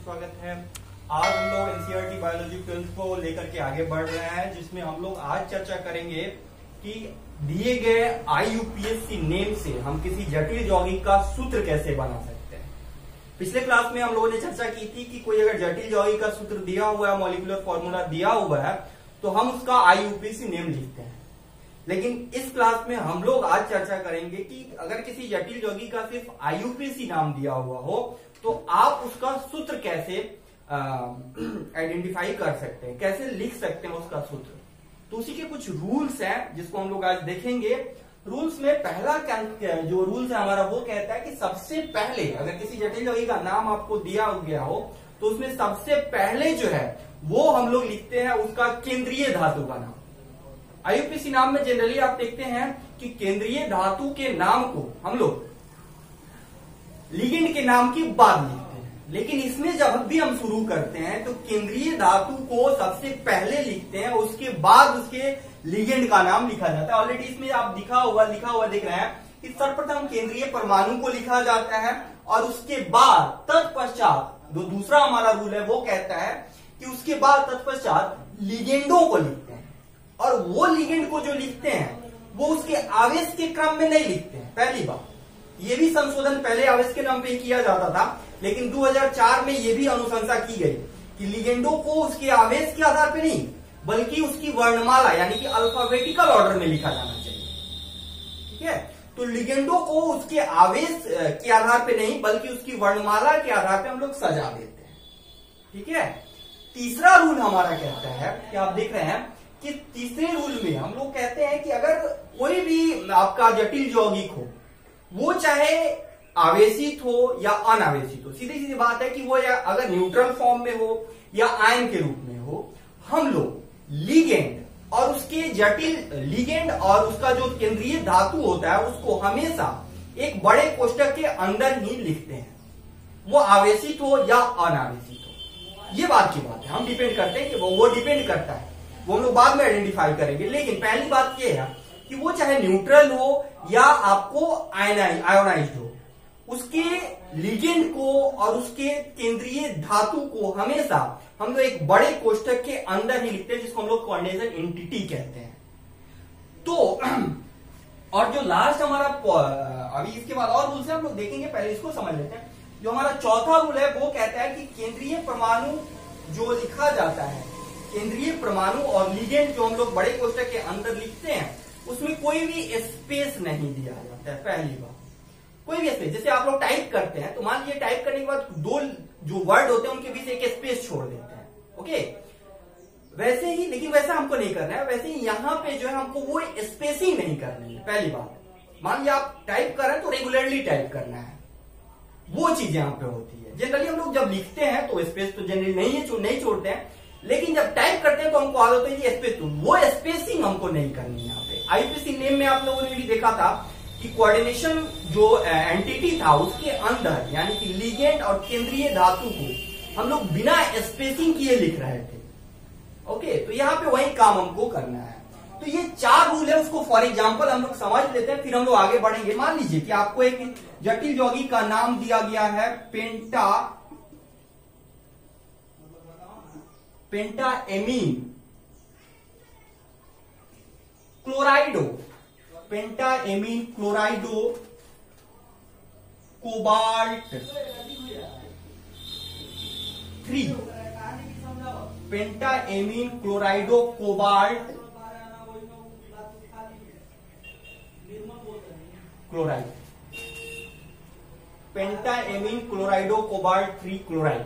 स्वागत है। आज हम लोग एनसीईआरटी बायोलॉजी 12th को लेकर के आगे बढ़ रहे हैं, जिसमें हम लोग आज चर्चा करेंगे कि दिए गए IUPAC नेम से हम किसी जटिल यौगिक का सूत्र कैसे बना सकते हैं। पिछले क्लास में हम लोगों ने चर्चा की थी कि कोई अगर जटिल यौगिक का सूत्र दिया हुआ है, मॉलिक्यूलर फॉर्मूला दिया हुआ है, तो हम उसका IUPAC नेम लिखते हैं। लेकिन इस क्लास में हम लोग आज चर्चा करेंगे कि अगर किसी जटिल यौगिक का सिर्फ IUPAC नाम दिया हुआ हो तो आप उसका सूत्र कैसे आइडेंटिफाई कर सकते हैं, कैसे लिख सकते हैं उसका सूत्र। तो उसी के कुछ रूल्स हैं जिसको हम लोग आज देखेंगे। रूल्स में पहला जो रूल्स है हमारा वो कहता है कि सबसे पहले अगर किसी जटिल यौगिक का नाम आपको दिया गया हो तो उसमें सबसे पहले जो है वो हम लोग लिखते हैं उसका केंद्रीय धातु का नाम। IUPAC नाम में जनरली आप देखते हैं कि केंद्रीय धातु के नाम को हम लोग लिगेंड के नाम के बाद लिखते हैं, लेकिन इसमें जब भी हम शुरू करते हैं तो केंद्रीय धातु को सबसे पहले लिखते हैं, उसके बाद उसके लिगेंड का नाम लिखा जाता है। ऑलरेडी इसमें आप लिखा हुआ देख रहे हैं कि सर्वप्रथम केंद्रीय परमाणु को लिखा जाता है और उसके बाद तत्पश्चात जो दूसरा हमारा रूल है वो कहता है कि उसके बाद तत्पश्चात लिगेंडों को लिखते हैं, और वो लिगेंड को जो लिखते हैं वो उसके आवेश के क्रम में नहीं लिखते हैं। पहली बात, ये भी संशोधन पहले आवेश के नाम पे ही किया जाता था, लेकिन 2004 में ये भी अनुशंसा की गई कि लिगेंडों को उसके आवेश के आधार पे नहीं बल्कि उसकी वर्णमाला यानी कि अल्फाबेटिकल ऑर्डर में लिखा जाना चाहिए। ठीक है, तो लिगेंडों को उसके आवेश के आधार पे नहीं बल्कि उसकी वर्णमाला के आधार पे हम लोग सजा देते हैं। ठीक है, तीसरा रूल हमारा कहता है कि आप देख रहे हैं कि तीसरे रूल में हम लोग कहते हैं कि अगर कोई भी आपका जटिल यौगिक हो, वो चाहे आवेशित हो या अनावेशित हो, सीधी सीधी बात है कि वो या अगर न्यूट्रल फॉर्म में हो या आयन के रूप में हो, हम लोग लिगेंड और उसके जटिल लिगेंड और उसका जो केंद्रीय धातु होता है उसको हमेशा एक बड़े कोष्ठक के अंदर ही लिखते हैं, वो आवेशित हो या अनावेशित हो। ये बात की बात है, हम डिपेंड करते हैं कि वो डिपेंड करता है, वो हम लोग बाद में आइडेंटिफाई करेंगे। लेकिन पहली बात ये है कि वो चाहे न्यूट्रल हो या आपको आयोनाइज्ड हो, उसके लिगेंड को और उसके केंद्रीय धातु को हमेशा हम लोग एक बड़े कोष्ठक के अंदर ही लिखते हैं, जिसको हम लोग कोऑर्डिनेशन एंटिटी कहते हैं। तो और जो लास्ट हमारा अभी इसके बाद और रूल्स है हम लोग देखेंगे, पहले इसको समझ लेते हैं। जो हमारा चौथा रूल है वो कहता है कि केंद्रीय परमाणु जो लिखा जाता है, केंद्रीय परमाणु और लिगेंड जो हम लोग बड़े कोष्ठक के अंदर लिखते हैं उसमें कोई भी स्पेस नहीं दिया जाता है। पहली बात, कोई भी स्पेस, जैसे आप लोग टाइप करते हैं तो मान लीजिए टाइप करने के बाद दो जो वर्ड होते हैं उनके बीच एक स्पेस छोड़ देते हैं। ओके, वैसे ही, लेकिन वैसा हमको नहीं करना है। वैसे ही यहाँ पे जो है हमको वो स्पेसिंग नहीं करनी है। पहली बात, मान लीजिए आप टाइप कर रहे हैं तो रेगुलरली टाइप करना है, वो चीज यहाँ पे होती है। जनरली हम लोग जब लिखते हैं तो स्पेस तो जनरली नहीं छोड़ते हैं, लेकिन जब टाइप करते हैं तो हमको आदत है स्पेस, तो वो स्पेसिंग हमको नहीं करनी है यहाँ पे। IUPAC नेम में आप लोगों ने भी देखा था कि कोऑर्डिनेशन जो एंटिटी था उसके अंदर यानी कि लिगेंड और केंद्रीय धातु को हम लोग बिना स्पेसिंग किए लिख रहे थे। ओके, तो यहाँ पे वही काम हमको करना है। तो ये चार रूल है, उसको फॉर एग्जाम्पल हम लोग समझ लेते हैं, फिर हम लोग आगे बढ़ेंगे। मान लीजिए कि आपको एक जटिल यौगिक का नाम दिया गया है पेंटाएमीन क्लोराइडो, पेंटाएमीन क्लोराइडो cobalt 3, पेंटाएमीन क्लोराइडो cobalt chloride, पेंटाएमीन क्लोराइडो cobalt 3 chloride.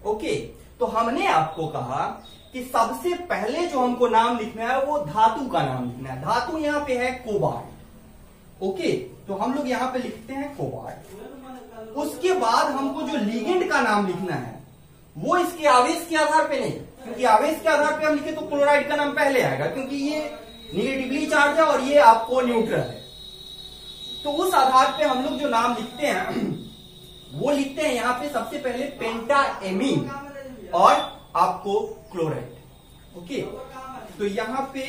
Okay, तो हमने आपको कहा कि सबसे पहले जो हमको नाम लिखना है वो धातु का नाम लिखना है। धातु यहाँ पे है कोबाल्ट। ओके, तो हम लोग यहाँ पे लिखते हैं कोबाल्ट। उसके बाद हमको जो लिगेंड का नाम लिखना है वो इसके आवेश के आधार पे नहीं, क्योंकि आवेश के आधार पे हम लिखे तो क्लोराइड का नाम पहले आएगा, क्योंकि ये निगेटिवली चार्ज है और ये आपको न्यूट्रल है। तो उस आधार पे हम लोग जो नाम लिखते हैं वो लिखते हैं यहाँ पे सबसे पहले पेंटाएमीन और आपको क्लोराइड। ओके, तो यहाँ पे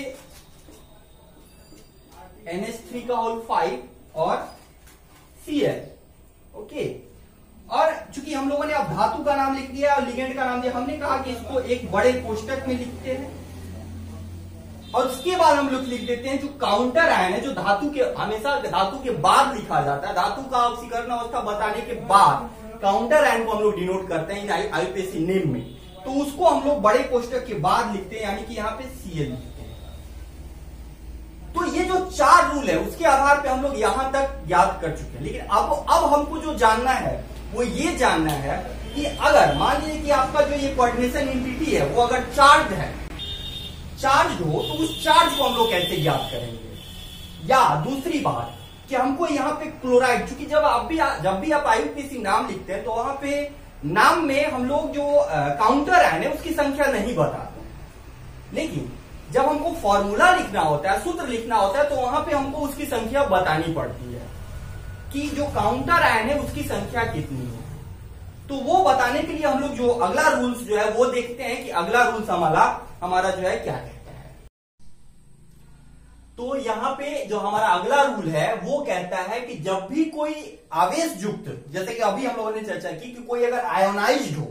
NH3 का होल 5 और Cl। ओके, और चूंकि हम लोगों ने अब धातु का नाम लिख दिया और लिगेंड का नाम दिया, हमने कहा कि इसको एक बड़े कोष्टक में लिखते हैं और उसके बाद हम लोग लिख देते हैं जो काउंटर आयन है, जो धातु के हमेशा धातु के बाद लिखा जाता है, धातु का ऑक्सीकरण अवस्था बताने के बाद काउंटर आयन को हम लोग डिनोट करते हैं आईयूपीएसी नेम में, तो उसको हम लोग बड़े कोष्टक के बाद लिखते हैं, यानी कि यहाँ पे Cl लिखते हैं। तो ये जो 4 रूल है उसके आधार पे हम लोग यहां तक याद कर चुके हैं, लेकिन अब हमको जो जानना है वो ये जानना है कि अगर मान लीजिए कि आपका जो ये कोऑर्डिनेशन एंटिटी है वो अगर चार्ज है, चार्ज हो, तो उस चार्ज को हम लोग कैसे ज्ञात करेंगे। या दूसरी बात कि हमको यहाँ पे क्लोराइड, चूंकि जब भी आप आईयूपीएसी नाम लिखते हैं तो वहां पे नाम में हम लोग जो काउंटर आयन है उसकी संख्या नहीं बताते हैं, लेकिन जब हमको फॉर्मूला लिखना होता है, सूत्र लिखना होता है, तो वहां पे हमको उसकी संख्या बतानी पड़ती है कि जो काउंटर आयन है उसकी संख्या कितनी है। तो वो बताने के लिए हम लोग जो अगला रूल्स जो है वो देखते हैं कि अगला रूल्स हमारा जो है क्या कहता है। तो यहाँ पे जो हमारा अगला रूल है वो कहता है कि जब भी कोई आवेश युक्त, जैसे कि अभी हम लोगों ने चर्चा की कि कोई अगर आयोनाइज्ड हो,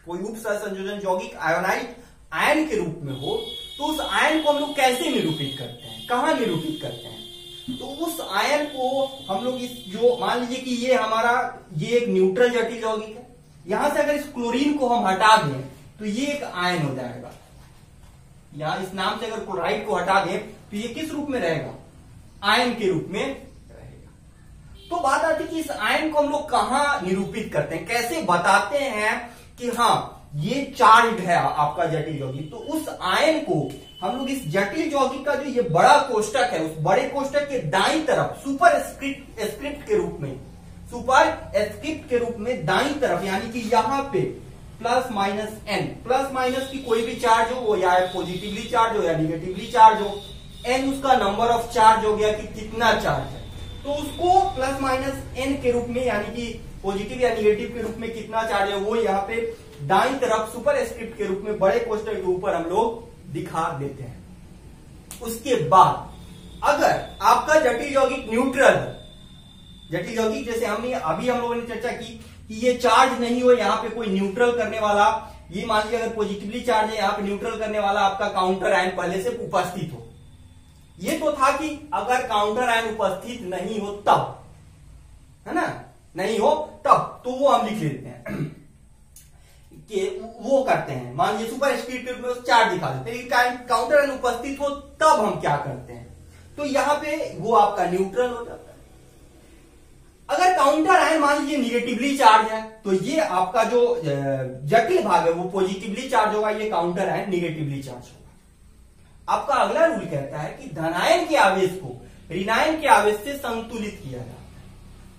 कोई उप सहसंयोजन यौगिक आयोनाइज्ड आयन के रूप में हो, तो उस आयन को हम लोग कैसे निरूपित करते हैं, कहां निरूपित करते हैं। तो उस आयन को हम लोग इस जो मान लीजिए कि ये एक न्यूट्रल जटिल यौगिक है, यहां से अगर इस क्लोरीन को हम हटा दें तो ये एक आयन हो जाएगा। यहां इस नाम से अगर क्लोराइड को हटा दें तो ये किस रूप में रहेगा, आयन के रूप में रहेगा। तो बात आती है कि इस आयन को हम लोग कहां निरूपित करते हैं, कैसे बताते हैं कि हाँ ये चार्ज है आपका जटिल यौगिक। तो उस आयन को हम लोग इस जटिल यौगिक का जो ये बड़ा कोष्टक है, उस बड़े कोष्टक के दाईं तरफ सुपर स्क्रिप्ट के रूप में दाईं तरफ, यानी कि यहाँ पे plus minus N, plus minus की कोई भी चार्ज हो, वो या पॉजिटिवली चार्ज हो या निगेटिवली चार्ज हो, एन उसका नंबर ऑफ चार्ज हो गया कि कितना चार्ज है, तो उसको प्लस माइनस एन के रूप में, यानी कि पॉजिटिव या निगेटिव के रूप में कितना चार्ज है वो यहाँ पे दाईं तरफ सुपर स्क्रिप्ट के रूप में बड़े कोष्टक के ऊपर हम लोग दिखा देते हैं। उसके बाद अगर आपका जटिल यौगिक न्यूट्रल, जटिल यौगिक जैसे अभी हम लोगों ने चर्चा की कि ये चार्ज नहीं हो, यहाँ पे कोई न्यूट्रल करने वाला, ये मान लीजिए अगर पॉजिटिवली चार्ज है, यहाँ पे न्यूट्रल करने वाला आपका काउंटर आयन पहले से उपस्थित हो। ये तो था कि अगर काउंटर आयन उपस्थित नहीं हो तब, है ना, नहीं हो तब, तो वो हम लिख लेते हैं कि वो करते हैं, मान लीजिए सुपर स्क्रिप्ट में चार्ज दिखा देते हैं, काउंटर आयन उपस्थित हो तब हम क्या करते हैं, तो यहां पे वो आपका न्यूट्रल हो जाता है। अगर काउंटर आयन मान लीजिए निगेटिवली चार्ज है, तो ये आपका जो जटिल भाग है वो पॉजिटिवली चार्ज होगा, ये काउंटर आयन निगेटिवली चार्ज होगा। आपका अगला रूल कहता है कि धनायन के आवेश को ऋणायन के आवेश से संतुलित किया जाता है।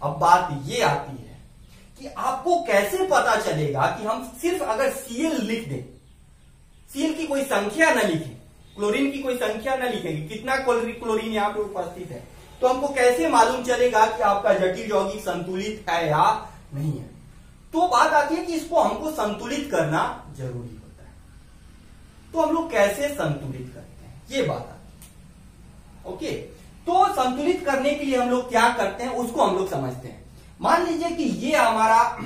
अब बात ये आती है कि आपको कैसे पता चलेगा कि हम सिर्फ अगर Cl लिख दें, Cl की कोई संख्या न लिखें, क्लोरीन की कोई संख्या न लिखेंगे, कितना क्लोरीन यहाँ पे उपस्थित है, तो हमको कैसे मालूम चलेगा कि आपका जटिल यौगिक संतुलित है या नहीं है। तो बात आती है कि इसको हमको संतुलित करना जरूरी होता है। तो हम लोग कैसे संतुलित करते हैं, ये बात आती है। ओके, तो संतुलित करने के लिए हम लोग क्या करते हैं उसको हम लोग समझते हैं। मान लीजिए कि ये हमारा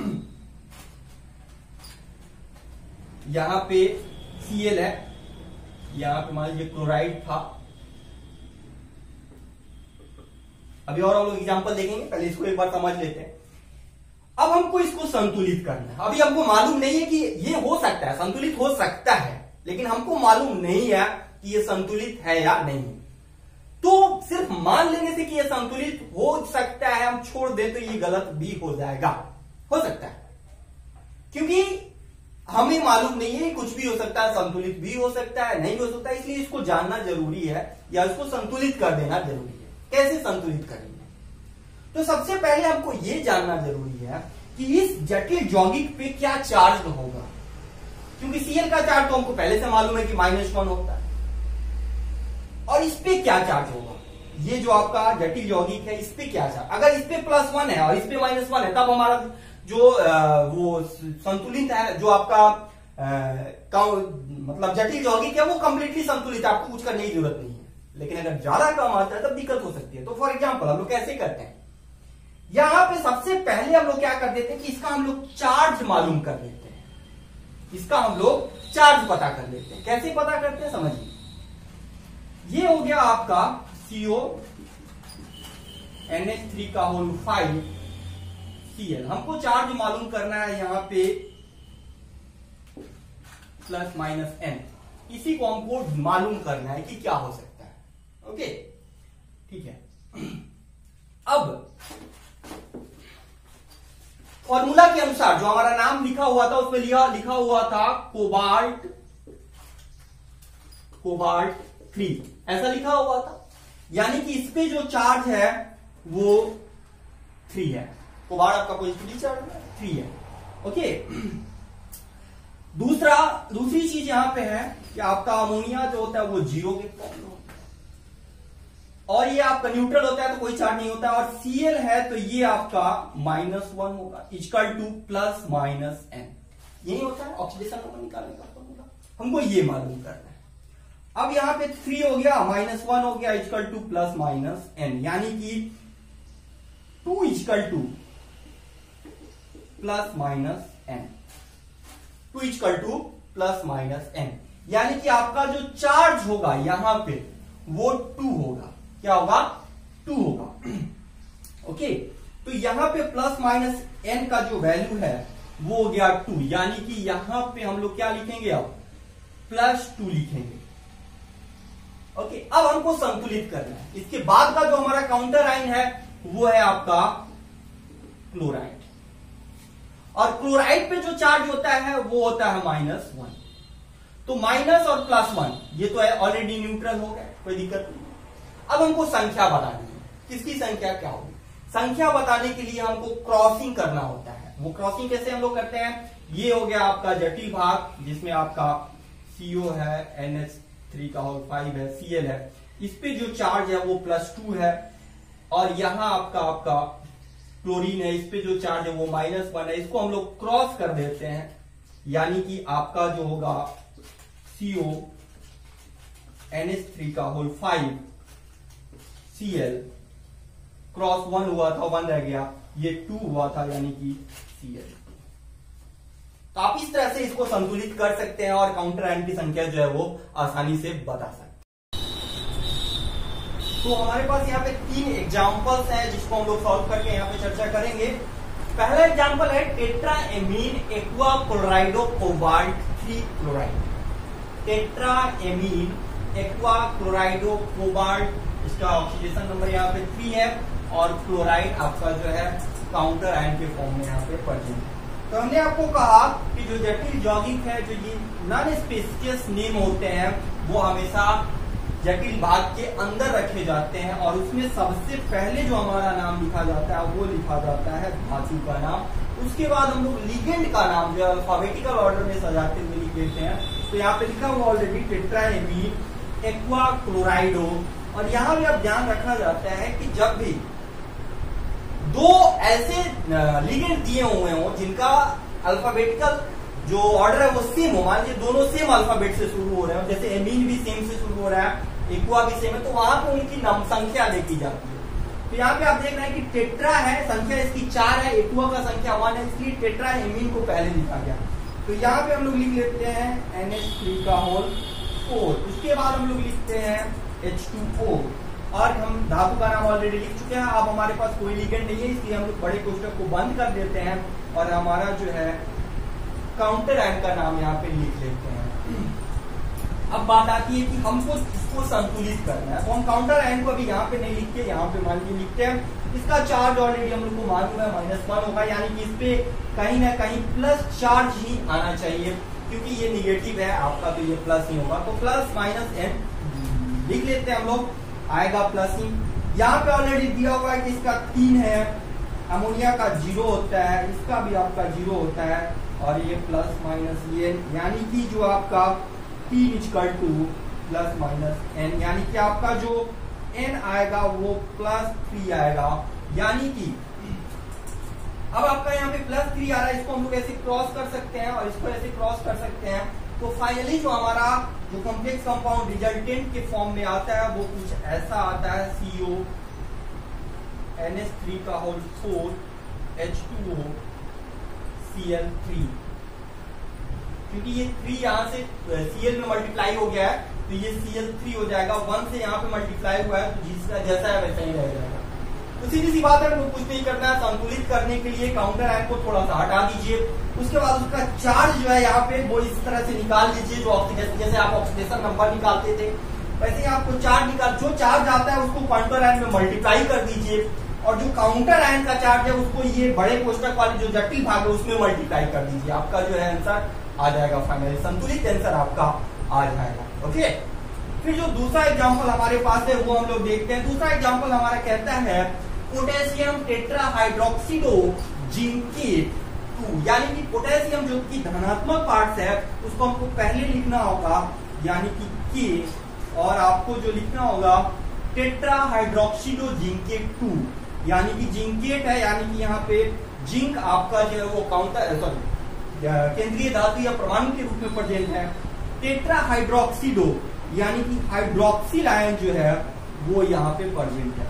यहां पे Cl है, यहां पे मान लीजिए क्लोराइड था। अभी और हम लोग एग्जांपल देखेंगे, पहले इसको एक बार समझ लेते हैं। अब हमको इसको संतुलित करना है। अभी हमको मालूम नहीं है कि ये हो सकता है, संतुलित हो सकता है, लेकिन हमको मालूम नहीं है कि ये संतुलित है या नहीं। तो सिर्फ मान लेने से कि ये संतुलित हो सकता है हम छोड़ दें तो ये गलत भी हो जाएगा, हो सकता है, क्योंकि हमें मालूम नहीं है, कुछ भी हो सकता है, संतुलित भी हो सकता है, नहीं हो सकता है, इसलिए इसको जानना जरूरी है या इसको संतुलित कर देना जरूरी है। कैसे संतुलित करेंगे, तो सबसे पहले हमको ये जानना जरूरी है कि इस जटिल यौगिक पे क्या चार्ज होगा, क्योंकि Cl का चार्ज तो हमको पहले से मालूम है कि -1 होता है, और इस पे क्या चार्ज होगा, ये जो आपका जटिल यौगिक है इस पे क्या चार्ज, अगर इस पे +1 है और इस पे -1 है, तब हमारा जो वो संतुलित है, जो आपका मतलब जटिल यौगिक है वो कंप्लीटली संतुलित है, आपको कुछ करने की जरूरत नहीं है। लेकिन अगर ज्यादा कम आता है तब दिक्कत हो सकती है। तो फॉर एग्जाम्पल हम लोग कैसे करते हैं, यहां पे सबसे पहले हम लोग क्या कर देते हैं कि इसका हम लोग चार्ज मालूम कर लेते हैं, इसका हम लोग चार्ज पता कर लेते हैं। कैसे पता करते हैं समझिए, ये हो गया आपका CO NH3 का होल 5 Cl। हमको चार्ज मालूम करना है यहां पे प्लस माइनस n, इसी को हमको मालूम करना है कि क्या हो सकता है। ओके ठीक है। अब फॉर्मूला के अनुसार जो हमारा नाम लिखा हुआ था उसमें लिखा हुआ था कोबाल्ट 3, ऐसा लिखा हुआ था, यानी कि इस पे जो चार्ज है वो 3 है। कोबाल्ट आपका पॉजिटिवली चार्ज 3 है। ओके, दूसरी चीज यहां पे है कि आपका अमोनिया जो होता है वो 0 के फॉर्म में होता है, और ये आपका न्यूट्रल होता है तो कोई चार्ज नहीं होता है, और Cl है तो ये आपका -1 होगा, equal two plus minus n, यही होता है ऑक्सीडेशन नंबर निकालने का फॉर्मूला। हमको ये मालूम करना है। अब यहां पे 3 हो गया, -1 हो गया, equal two plus minus n, यानी कि 2 equal two plus minus n, 2 equal two plus minus n, यानी कि आपका जो चार्ज होगा यहां पे वो 2 होगा। क्या होगा? 2 होगा। ओके, तो यहां पे प्लस माइनस n का जो वैल्यू है वो हो गया 2, यानी कि यहां पे हम लोग क्या लिखेंगे, अब +2 लिखेंगे। ओके, अब हमको संतुलित करना है। इसके बाद का जो हमारा काउंटर आयन है वो है आपका क्लोराइड, और क्लोराइड पे जो चार्ज होता है वो होता है -1। तो माइनस और +1 ये तो है ऑलरेडी न्यूट्रल हो गया, कोई दिक्कत नहीं। अब हमको संख्या बतानी है, किसकी संख्या क्या होगी। संख्या बताने के लिए हमको क्रॉसिंग करना होता है। वो क्रॉसिंग कैसे हम लोग करते हैं, ये हो गया आपका जटिल भाग जिसमें आपका CO है, NH3 का होल 5 है, Cl है, इस पे जो चार्ज है वो +2 है, और यहां आपका क्लोरीन है, इस पे जो चार्ज है वो -1 है। इसको हम लोग क्रॉस कर देते हैं, यानी कि आपका जो होगा CO NH3 का होल 5 Cl क्रॉस 1 हुआ था, 1 रह गया, ये 2 हुआ था, यानी कि Cl। तो आप इस तरह से इसको संतुलित कर सकते हैं और काउंटर आयन की संख्या जो है वो आसानी से बता सकते हैं। तो हमारे पास यहाँ पे 3 एग्जांपल्स हैं जिसको हम लोग सॉल्व करके यहाँ पे चर्चा करेंगे। पहला एग्जांपल है tetraammine aqua क्लोराइडो cobalt 3 chloride. Tetraammine aqua क्लोराइडो cobalt, इसका ऑक्सीडेशन नंबर यहाँ पे 3 है, और क्लोराइड आपका जो है काउंटर आयन के फॉर्म में यहाँ पे प्रेजेंट है। तो हमने आपको कहा कि जो जटिल यौगिक है, जो ये नॉन स्पेसियस नेम होते हैं, वो हमेशा जटिल भाग के अंदर रखे जाते हैं, और उसमें सबसे पहले जो हमारा नाम लिखा जाता है वो लिखा जाता है धातु का नाम। उसके बाद हम लोग लिगेंड का नाम जो अल्फाबेटिकल ऑर्डर में सजाते हुए लिख देते हैं। तो यहाँ पे लिखा हुआ ऑलरेडी टेट्राएमीन एक्वा क्लोराइडो, और यहाँ भी अब ध्यान रखा जाता है कि जब भी 2 ऐसे लिगेंड दिए हुए हों जिनका अल्फाबेटिकल जो ऑर्डर है वो सेम हो, मान लीजिए दोनों सेम अल्फाबेट से शुरू हो रहे हैं, जैसे एमीन भी सेम से शुरू हो रहा है, एक्वा भी सेम है, तो वहां पे उनकी संख्या देखी जाती है। तो यहाँ पे आप देख रहे हैं कि टेट्रा है, संख्या इसकी 4 है, एक्वा का संख्या 1 है, इसलिए टेट्राएमीन को पहले लिखा गया। तो यहाँ पे हम लोग लिख लेते हैं NH3 का होल 4, उसके बाद हम लोग लिखते हैं H2O, और हम धातु का नाम ऑलरेडी लिख चुके हैं। अब हमारे पास कोई लिगेंड नहीं है, इसलिए हम लोग बड़े कोष्टक को बंद कर देते हैं, और हमारा जो है काउंटर आयन का नाम यहाँ पे लिख लेते हैं। अब बात आती है कि हमको इसको संतुलित करना है, तो हम काउंटर आयन को अभी यहाँ पे नहीं लिखते, यहाँ पे मान लीजिए लिखते हैं। इसका चार्ज ऑलरेडी हम लोग को मालूम है -1 होगा, यानी कि इस पे कहीं ना कहीं प्लस चार्ज ही आना चाहिए, क्योंकि ये निगेटिव है आपका, तो ये प्लस ही होगा। तो प्लस माइनस n लिख लेते हैं हम लोग, आएगा प्लस ही। यहाँ पे ऑलरेडी दिया हुआ है कि इसका 3 है, अमोनिया का 0 होता है, इसका भी आपका 0 होता है, और ये प्लस माइनस ये, यानी कि जो आपका 3 equal two plus minus n, यानी कि आपका जो n आएगा वो +3 आएगा, यानी कि अब आपका यहाँ पे +3 आ रहा है, इसको हम लोग ऐसे क्रॉस कर सकते हैं और इसको ऐसे क्रॉस कर सकते हैं। तो फाइनली जो हमारा जो कॉम्प्लेक्स कंपाउंड रिजल्टेंट के फॉर्म में आता है वो कुछ ऐसा आता है, CO NH3 का होल 4 H2O Cl3, क्योंकि ये 3 यहाँ से Cl में मल्टीप्लाई हो गया है तो ये Cl3 हो जाएगा, 1 से यहाँ पे मल्टीप्लाई हुआ है तो जिसका जैसा है वैसा ही रह जाएगा। तो सीधी सी बात है, कुछ नहीं करना है, संतुलित करने के लिए काउंटर आयन को थोड़ा सा हटा दीजिए, उसके बाद उसका चार्ज जो है यहाँ पे वो इस तरह से निकाल दीजिए, जो ऑक्सीडेशन, जैसे आप ऑक्सीडेशन नंबर निकालते थे वैसे ही आपको चार्ज निकाल, जो चार्ज आता है उसको काउंटर आयन में मल्टीप्लाई कर दीजिए, और जो काउंटर आयन का चार्ज है उसको ये बड़े कोष्टक वाले जो जटिल भाग है उसमें मल्टीप्लाई कर दीजिए, आपका जो है आंसर आ जाएगा, फाइनली संतुलित आंसर आपका आ जाएगा। ओके, फिर जो दूसरा एग्जांपल हमारे पास है वो हम लोग देखते हैं। दूसरा एग्जांपल हमारा कहता है पोटेशियम टेट्राहाइड्रोक्सिडो जिंकेट 2, यानी कि पोटेशियम जो कि धनात्मक पार्ट है उसको हमको पहले लिखना होगा, यानी कि के, और आपको जो लिखना होगा टेट्राहाइड्रोक्सिडो जिंकेट 2, यानी कि जिंकेट है, यानी कि यहाँ पे जिंक आपका जो है वो काउंटर केंद्रीय धातु या परमाणु के रूप में प्रेजेंट है। टेट्राहाइड्रोक्सिडो यानी कि हाइड्रोक्सिल आयन जो है वो यहाँ पे प्रेजेंट है।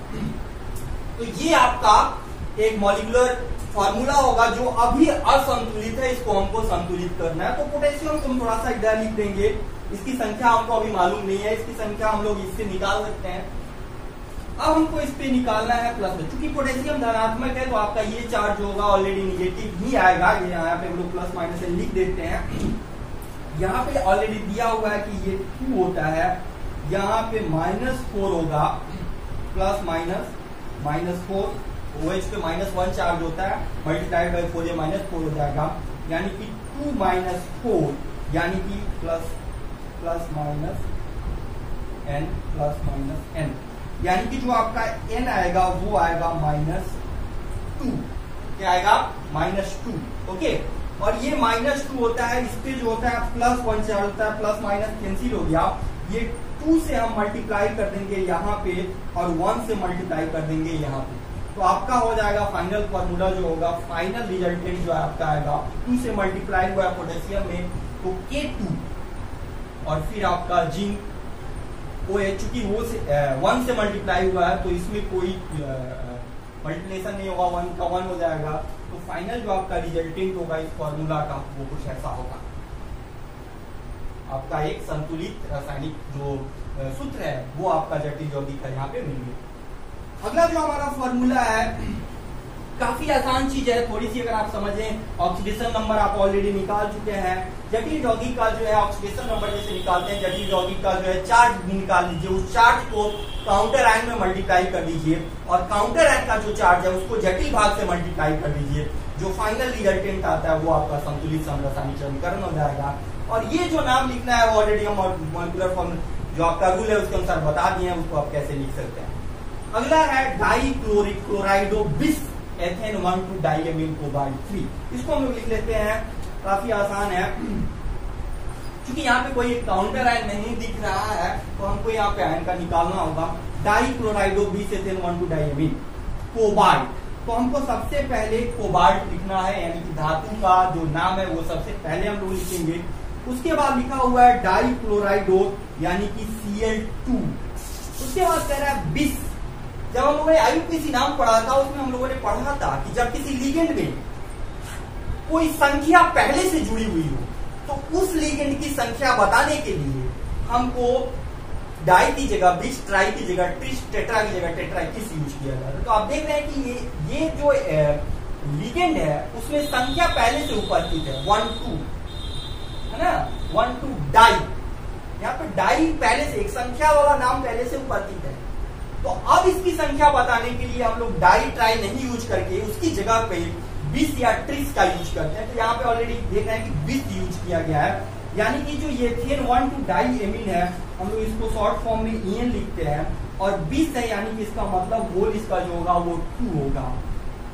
तो ये आपका एक मॉलिक्यूलर फॉर्मूला होगा जो अभी असंतुलित है, इसको हमको संतुलित करना है। तो पोटेशियम को हम थोड़ा सा इधर लिख देंगे, इसकी संख्या हमको अभी मालूम नहीं है, इसकी संख्या हम लोग इससे निकाल सकते हैं। अब हमको इस पे निकालना है प्लस, चूंकि पोटेशियम धनात्मक है तो आपका ये चार्ज होगा ऑलरेडी निगेटिव ही आएगा, ये यहाँ पे हम लोग प्लस माइनस लिख देते हैं। यहाँ पे ऑलरेडी दिया हुआ है कि ये 2 होता है, यहाँ पे -4 होगा, प्लस -4, OH पे -1 चार्ज होता है, मल्टीप्लाइड बाई 4 ये -4 हो जाएगा, यानी कि 2 - 4 यानी कि प्लस माइनस n, यानी कि जो आपका n आएगा वो आएगा -2, क्या आएगा -2। ओके, और ये -2 होता है, इस पे जो होता है +1 चार्ज होता है, प्लस माइनस कैंसिल हो गया, ये 2 से हम मल्टीप्लाई कर देंगे यहाँ पे और 1 से मल्टीप्लाई कर देंगे यहाँ पे, तो आपका हो जाएगा फाइनल फॉर्मूला जो होगा, फाइनल रिजल्टेंट जो आपका आएगा 2 से मल्टीप्लाई हुआ है पोटेशियम में तो K2, और फिर आपका जिंक OH, चूंकि वो 1 से मल्टीप्लाई हुआ है तो इसमें कोई मल्टीप्लिकेशन नहीं होगा, 1 का 1 हो जाएगा, तो फाइनल जो आपका रिजल्टेंट होगा इस फॉर्मूला का वो कुछ ऐसा होगा, आपका एक संतुलित रासायनिक जो सूत्र है वो आपका जटिल यौगिक है यहाँ पे मिल गया। अगला जो हमारा फॉर्मूला है काफी आसान चीज है, थोड़ी सी अगर आप समझें, ऑक्सीडेशन नंबर आप ऑलरेडी निकाल चुके हैं, जटिल यौगिक का जो है ऑक्सीडेशन नंबर जैसे निकालते हैं, जटिल यौगिक का जो है चार्ज निकाल लीजिए, उस चार्ज को काउंटर आयन में मल्टीप्लाई कर दीजिए, और काउंटर आयन का जो चार्ज है उसको जटिल भाग से मल्टीप्लाई कर दीजिए, जो फाइनल रिजल्टेंट आता है वो आपका संतुलित समरासायनिक समीकरण हो जाएगा। और ये जो नाम लिखना है वो ऑलरेडी हम मॉलिक्यूलर फॉर्म जो आपका रूल है उसके अनुसार बता दिए हैं, उसको आप कैसे लिख सकते हैं। अगला है डाइक्लोरिक क्लोराइडो बिस एथेन 1,2-डाइएमिन कोबाल्ट 3, इसको हम लोग लिख लेते हैं, काफी आसान है, क्योंकि यहाँ पे कोई काउंटर आयन नहीं दिख रहा है तो हमको यहाँ पे आयन का निकालना होगा। डाइक्लोराइडो बिस एथेन 1,2-डाइएमिन कोबाल्ट, तो हमको सबसे पहले कोबाल्ट लिखना है, यानी कि धातु का जो नाम है वो सबसे पहले हम लोग लिखेंगे। उसके बाद लिखा हुआ है डाइक्लोराइडो यानी कि Cl2, उसके बाद कह रहा है बिस। जब हम लोगों ने IUPAC नाम पढ़ा था उसमें हम लोगों ने पढ़ा था कि जब किसी लिगेंड में कोई संख्या पहले से जुड़ी हुई हो तो उस लिगेंड की संख्या बताने के लिए हमको डाई की जगह बिस, ट्राई की जगह ट्रिस, टेट्रा की जगह टेट्रा किस यूज किया जाता है। तो आप देख रहे हैं कि ये जो लिगेंड है उसमें संख्या पहले से उपस्थित है, 1 2 है ना, 1 2 डाई, यहाँ पे डाई पहले से एक संख्या वाला नाम पहले से उपस्थित है। तो अब इसकी संख्या बताने के लिए हम लोग डाई ट्राई नहीं यूज करके उसकी जगह पे बिस या ट्रिस का यूज करते हैं। तो यहाँ पे ऑलरेडी देख रहे हैं कि बिस यूज किया गया है, यानी कि जो ये एथेन 1,2-डाइएमिन है हम लोग इसको शॉर्ट फॉर्म में EN लिखते हैं, और बिस है यानी कि इसका मतलब होल इसका जो होगा वो 2 होगा,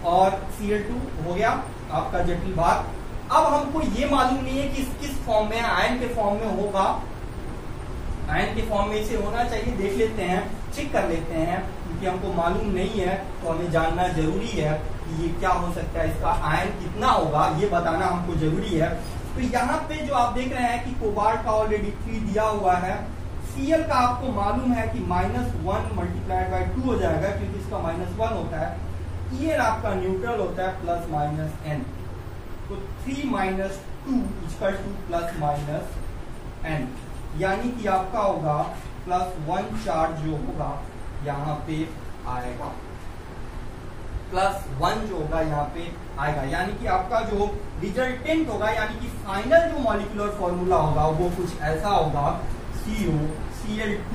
और Cl2 हो गया आपका जटिल भाग। अब हमको ये मालूम नहीं है कि किस फॉर्म में, आयन के फॉर्म में होगा, आयन के फॉर्म में इसे होना चाहिए, देख लेते हैं, चेक कर लेते हैं, क्योंकि हमको मालूम नहीं है तो हमें जानना जरूरी है कि ये क्या हो सकता है, इसका आयन कितना होगा ये बताना हमको जरूरी है। तो यहाँ पे जो आप देख रहे हैं कि कोबाल्ट का ऑलरेडी 3 दिया हुआ है, Cl का आपको मालूम है कि -1 × 2 हो जाएगा, क्योंकि इसका -1 होता है, En आपका न्यूट्रल होता है प्लस माइनस n, तो 3 minus 2 equal two plus minus n, यानी कि आपका होगा प्लस 1 चार्ज जो होगा यहाँ पे आएगा, प्लस 1 जो होगा यहाँ पे आएगा, यानी कि आपका जो रिजल्टेंट होगा यानी कि फाइनल जो मॉलिक्यूलर फॉर्मूला होगा वो कुछ ऐसा होगा COCl2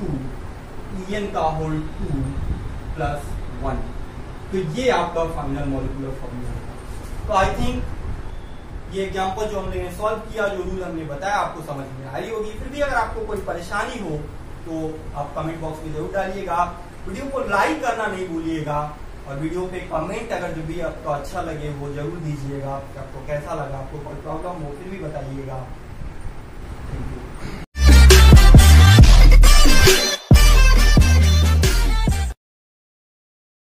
En का होल 2 प्लस 1। तो ये आपका फाइनल मॉलिक्यूलर फॉर्मूला होगा। तो आई थिंक ये एग्जांपल जो हमने सॉल्व किया, जो रूल हमने बताया आपको समझ में आई होगी। फिर भी अगर आपको कोई परेशानी हो तो आप कमेंट बॉक्स में जरूर डालिएगा। वीडियो को लाइक करना नहीं भूलिएगा और वीडियो पे कमेंट अगर जो भी आपको अच्छा लगे वो जरूर दीजिएगा। आपको कैसा लगा, आपको कोई प्रॉब्लम हो फिर भी बताइएगा।